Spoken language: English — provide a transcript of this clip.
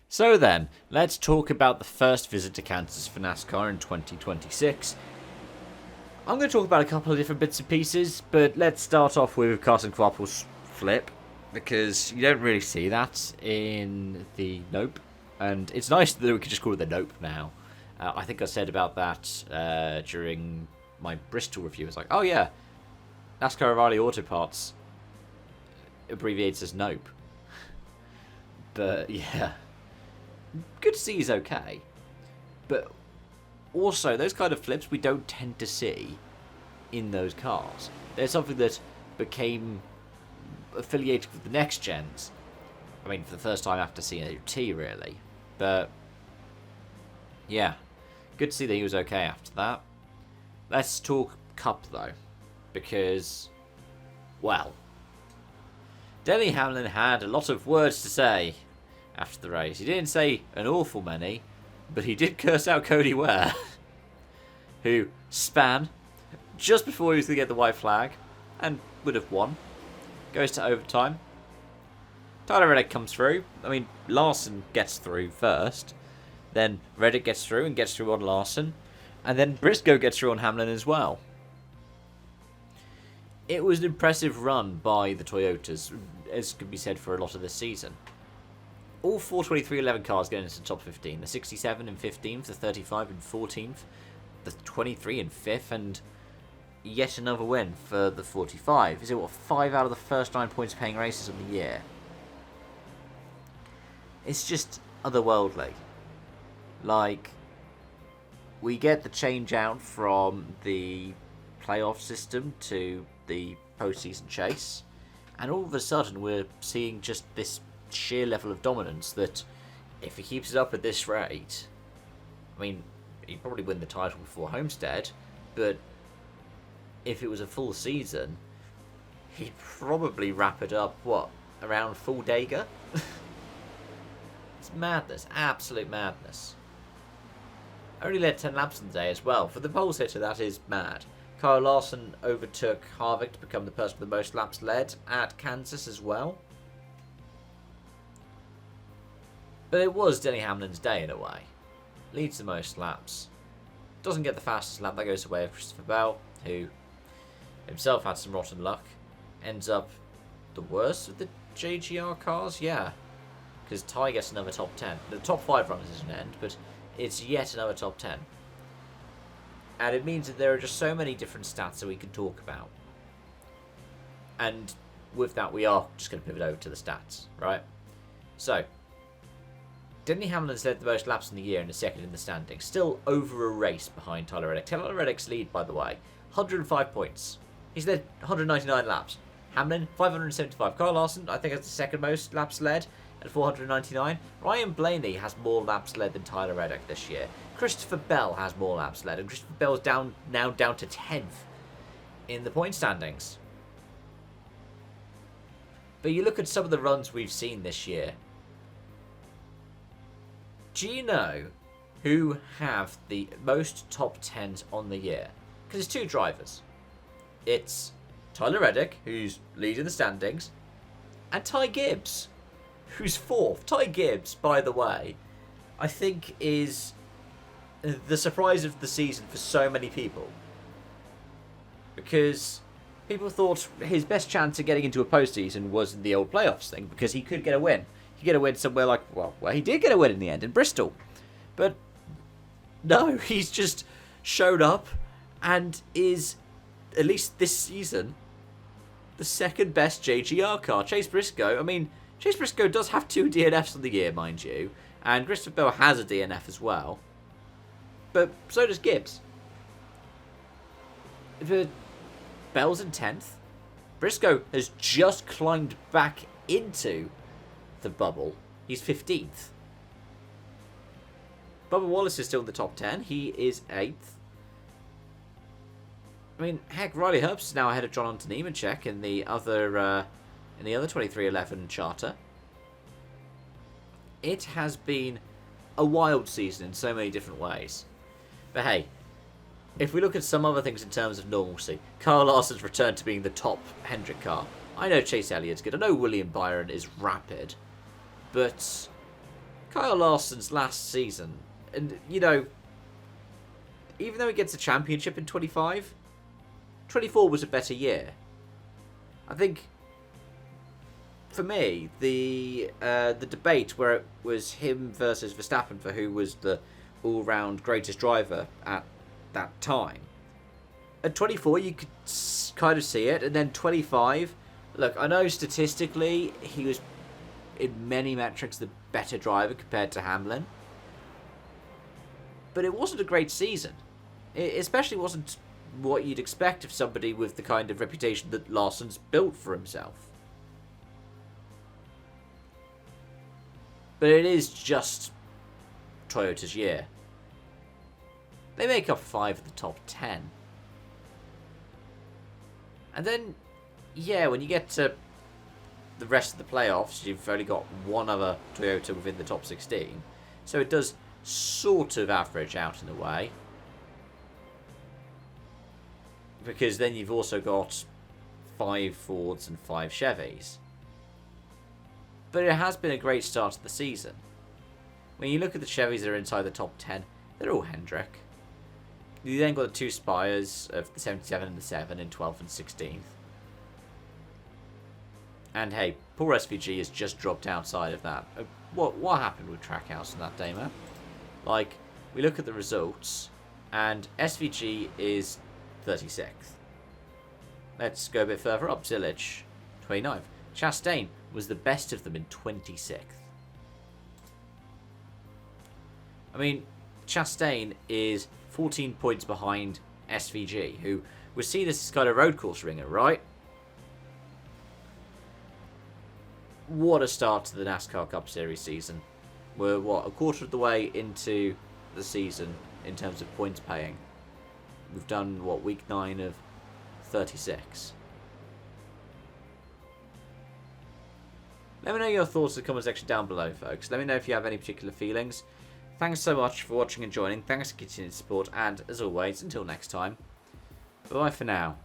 So then, let's talk about the first visit to Kansas for NASCAR in 2026. I'm going to talk about a couple of different bits and pieces, but let's start off with Carson Kvapil's flip, because you don't really see that in the Nope. And it's nice that we can just call it the Nope now. I think I said about that during my Bristol review. It's like, oh yeah, NASCAR O'Reilly Auto Parts abbreviates as Nope. But yeah, good to see he's okay. But also, those kind of flips we don't tend to see in those cars. There's something that became affiliated with the next gens. I mean, for the first time after COT, really. But yeah, good to see that he was okay after that. Let's talk Cup, though. Because, well, Denny Hamlin had a lot of words to say after the race. He didn't say an awful many, but he did curse out Cody Ware, who span just before he was going to get the white flag, and would have won. Goes to overtime. Tyler Reddick comes through. I mean, Larson gets through first. Then Reddick gets through and gets through on Larson. And then Briscoe gets through on Hamlin as well. It was an impressive run by the Toyotas, as could be said for a lot of this season. All 423.11 cars get into the top 15. The 67 in 15th, the 35 in 14th, the 23 in 5th, and yet another win for the 45. Is it, 5 out of the first 9 points paying races of the year? It's just otherworldly. Like, we get the change out from the playoff system to the postseason chase, and all of a sudden we're seeing just this sheer level of dominance that, if he keeps it up at this rate, I mean, he'd probably win the title before Homestead, but if it was a full season, he'd probably wrap it up, around full Dega? It's madness, absolute madness. Only led 10 laps in the day as well. For the pole sitter, that is mad. Kyle Larson overtook Harvick to become the person with the most laps led at Kansas as well. But it was Denny Hamlin's day in a way. Leads the most laps. Doesn't get the fastest lap, that goes away with Christopher Bell, who himself had some rotten luck. Ends up the worst of the JGR cars, yeah. Because Ty gets another top 10. The top 5 runners is an end, but it's yet another top 10. And it means that there are just so many different stats that we can talk about. And with that, we are just going to pivot over to the stats, right? So, Denny Hamlin's led the most laps in the year and is second in the standings. Still over a race behind Tyler Reddick. Tyler Reddick's lead, by the way, 105 points. He's led 199 laps. Hamlin, 575. Kyle Larson, I think, has the second most laps led at 499. Ryan Blaney has more laps led than Tyler Reddick this year. Christopher Bell has more laps led, and Christopher Bell's now down to 10th in the point standings. But you look at some of the runs we've seen this year. Do you know who have the most top 10s on the year? Because it's 2 drivers. It's Tyler Reddick, who's leading the standings, and Ty Gibbs, who's 4th. Ty Gibbs, by the way, I think is the surprise of the season for so many people. Because people thought his best chance of getting into a postseason was in the old playoffs thing, because he could get a win. He could get a win somewhere like, well, he did get a win in the end, in Bristol. But no, he's just showed up and is, at least this season, the second best JGR car. Chase Briscoe, I mean, Chase Briscoe does have 2 DNFs on the year, mind you, and Christopher Bell has a DNF as well. But so does Gibbs. Bell's in 10th. Briscoe has just climbed back into the bubble. He's 15th. Bubba Wallace is still in the top 10. He is 8th. I mean, heck, Riley Herbst is now ahead of John Anton Nemechek in the other 2311 charter. It has been a wild season in so many different ways. But hey, if we look at some other things in terms of normalcy, Kyle Larson's returned to being the top Hendrick car. I know Chase Elliott's good. I know William Byron is rapid. But Kyle Larson's last season, and you know, even though he gets a championship in 25, 24 was a better year. I think, for me, the debate where it was him versus Verstappen for who was the all-round greatest driver at that time. At 24, you could kind of see it, and then 25, look, I know statistically he was in many metrics the better driver compared to Hamlin, but it wasn't a great season. It especially wasn't what you'd expect of somebody with the kind of reputation that Larson's built for himself. But it is just Toyota's year. They make up 5 of the top 10. And then, yeah, when you get to the rest of the playoffs, you've only got one other Toyota within the top 16. So it does sort of average out in a way. Because then you've also got 5 Fords and 5 Chevys. But it has been a great start to the season. When you look at the Chevys that are inside the top 10, they're all Hendrick. You then got the 2 Spires of the 77 and the 7 in 12th and 16th. And hey, poor SVG has just dropped outside of that. What happened with Trackhouse on that day, man? Like, we look at the results, and SVG is 36th. Let's go a bit further up. Zilich, 29th. Chastain was the best of them in 26th. I mean, Chastain is 14 points behind SVG, who was seen as this kind of road course ringer, right? What a start to the NASCAR Cup Series season. We're, a quarter of the way into the season in terms of points paying. We've done, week 9 of 36. Let me know your thoughts in the comment section down below, folks. Let me know if you have any particular feelings. Thanks so much for watching and joining. Thanks for continued support. And, as always, until next time, bye for now.